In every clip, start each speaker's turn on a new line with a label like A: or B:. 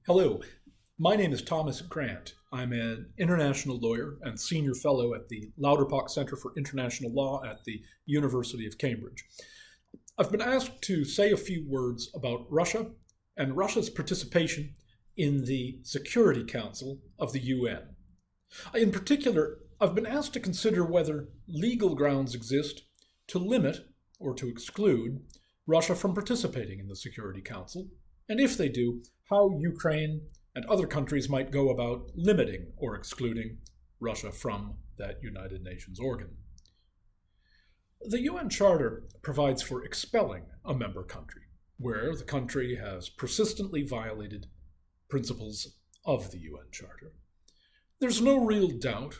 A: Hello, my name is Thomas Grant. I'm an international lawyer and senior fellow at the Lauterbach Center for International Law at the University of Cambridge. I've been asked to say a few words about Russia and Russia's participation in the Security Council of the UN. In particular, I've been asked to consider whether legal grounds exist to limit or to exclude Russia from participating in the Security Council, and if they do, how Ukraine and other countries might go about limiting or excluding Russia from that United Nations organ. The UN Charter provides for expelling a member country where the country has persistently violated principles of the UN Charter. There's no real doubt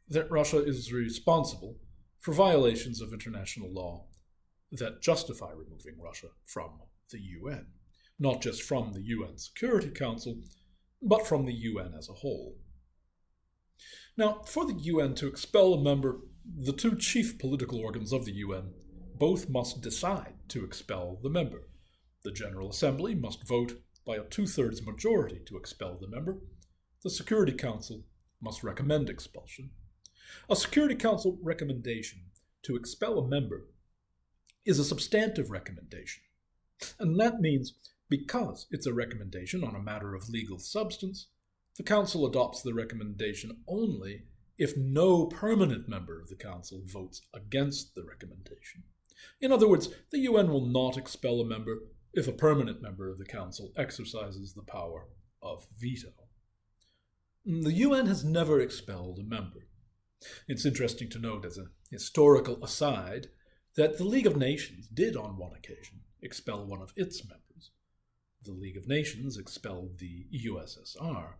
A: that Russia is responsible for violations of international law that justify removing Russia from the UN, not just from the UN Security Council, but from the UN as a whole. Now, for the UN to expel a member, the two chief political organs of the UN both must decide to expel the member. The General Assembly must vote by a two-thirds majority to expel the member. The Security Council must recommend expulsion. A Security Council recommendation to expel a member is a substantive recommendation, and that means because it's a recommendation on a matter of legal substance, the Council adopts the recommendation only if no permanent member of the Council votes against the recommendation. In other words, the UN will not expel a member if a permanent member of the Council exercises the power of veto. The UN has never expelled a member. It's interesting to note as a historical aside that the League of Nations did on one occasion expel one of its members. The League of Nations expelled the USSR.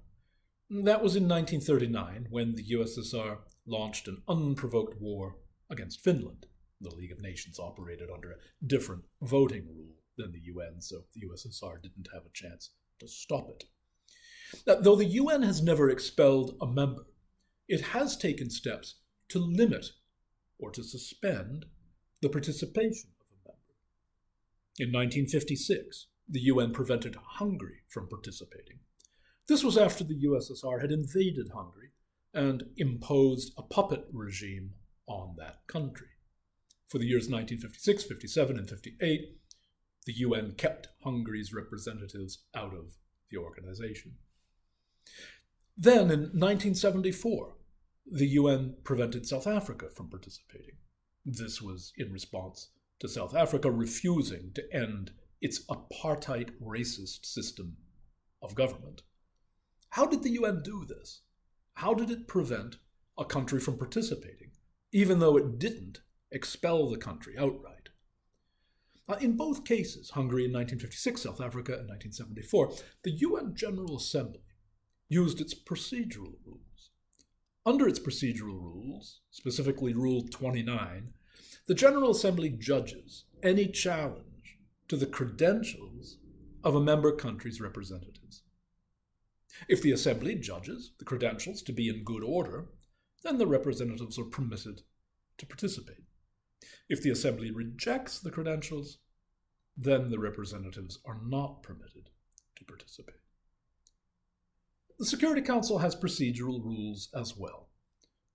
A: That was in 1939 when the USSR launched an unprovoked war against Finland. The League of Nations operated under a different voting rule than the UN, so the USSR didn't have a chance to stop it. Though the UN has never expelled a member, it has taken steps to limit or to suspend the participation of a member. In 1956, the UN prevented Hungary from participating. This was after the USSR had invaded Hungary and imposed a puppet regime on that country. For the years 1956, 57, and 58, the UN kept Hungary's representatives out of the organization. Then, in 1974, the UN prevented South Africa from participating. This was in response to South Africa refusing to end its apartheid racist system of government. How did the UN do this? How did it prevent a country from participating, even though it didn't expel the country outright? In both cases, Hungary in 1956, South Africa in 1974, the UN General Assembly used its procedural rules. Under its procedural rules, specifically Rule 29, the General Assembly judges any challenge to the credentials of a member country's representatives. If the Assembly judges the credentials to be in good order, then the representatives are permitted to participate. If the Assembly rejects the credentials, then the representatives are not permitted to participate. The Security Council has procedural rules as well.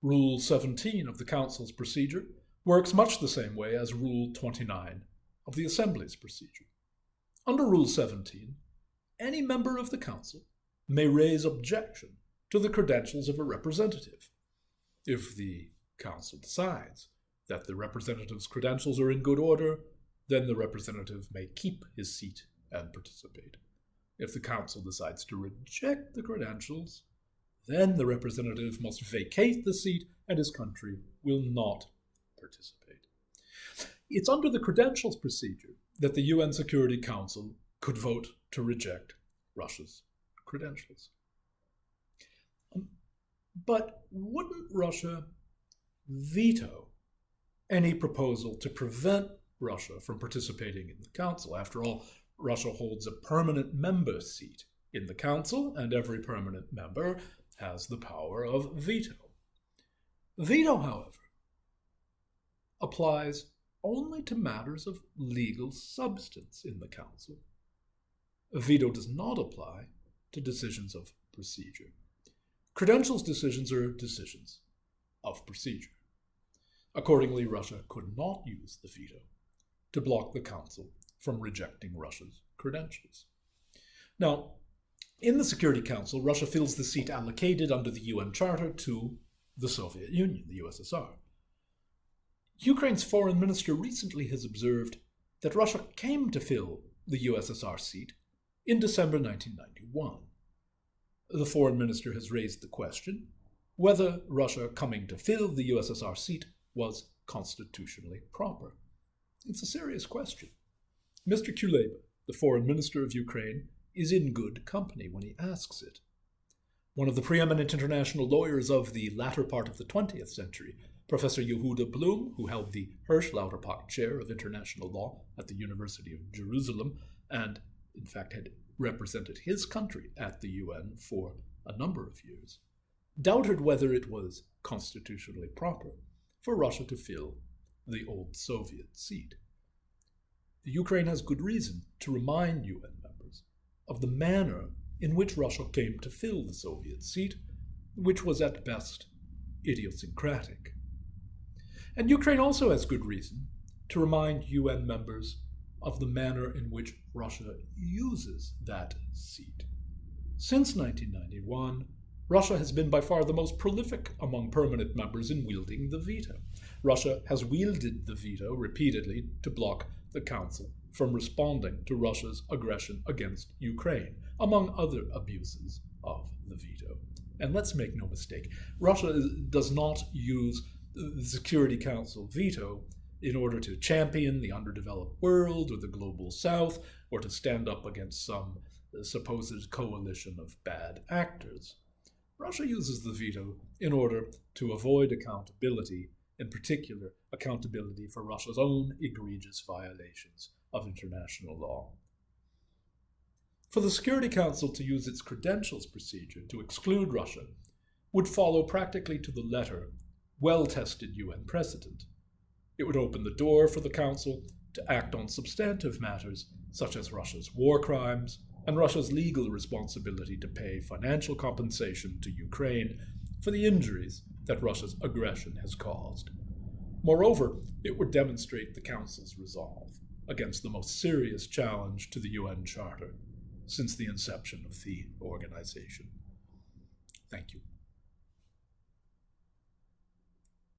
A: Rule 17 of the Council's procedure works much the same way as Rule 29 of the Assembly's procedure. Under Rule 17, any member of the Council may raise objection to the credentials of a representative. If the Council decides that the representative's credentials are in good order, then the representative may keep his seat and participate. If the Council decides to reject the credentials, then the representative must vacate the seat and his country will not participate. It's under the credentials procedure that the UN Security Council could vote to reject Russia's credentials. But wouldn't Russia veto any proposal to prevent Russia from participating in the Council? After all, Russia holds a permanent member seat in the Council, and every permanent member has the power of veto. Veto, however, applies only to matters of legal substance in the Council. A veto does not apply to decisions of procedure. Credentials decisions are decisions of procedure. Accordingly, Russia could not use the veto to block the Council from rejecting Russia's credentials. Now, in the Security Council, Russia fills the seat allocated under the UN Charter to the Soviet Union, the USSR. Ukraine's foreign minister recently has observed that Russia came to fill the USSR seat in December 1991. The foreign minister has raised the question whether Russia coming to fill the USSR seat was constitutionally proper. It's a serious question. Mr. Kuleba, the foreign minister of Ukraine, is in good company when he asks it. One of the preeminent international lawyers of the latter part of the 20th century, Professor Yehuda Blum, who held the Hirsch-Lauterpacht Chair of International Law at the University of Jerusalem, and in fact had represented his country at the UN for a number of years, doubted whether it was constitutionally proper for Russia to fill the old Soviet seat. Ukraine has good reason to remind UN members of the manner in which Russia came to fill the Soviet seat, which was at best idiosyncratic. And Ukraine also has good reason to remind UN members of the manner in which Russia uses that seat. Since 1991, Russia has been by far the most prolific among permanent members in wielding the veto. Russia has wielded the veto repeatedly to block the Council from responding to Russia's aggression against Ukraine, among other abuses of the veto. And let's make no mistake, Russia does not use the Security Council veto in order to champion the underdeveloped world or the global south, or to stand up against some supposed coalition of bad actors. Russia uses the veto in order to avoid accountability, in particular accountability for Russia's own egregious violations of international law. For the Security Council to use its credentials procedure to exclude Russia would follow practically to the letter well-tested UN precedent. It would open the door for the Council to act on substantive matters such as Russia's war crimes and Russia's legal responsibility to pay financial compensation to Ukraine for the injuries that Russia's aggression has caused. Moreover, it would demonstrate the Council's resolve against the most serious challenge to the UN Charter since the inception of the organization. Thank you.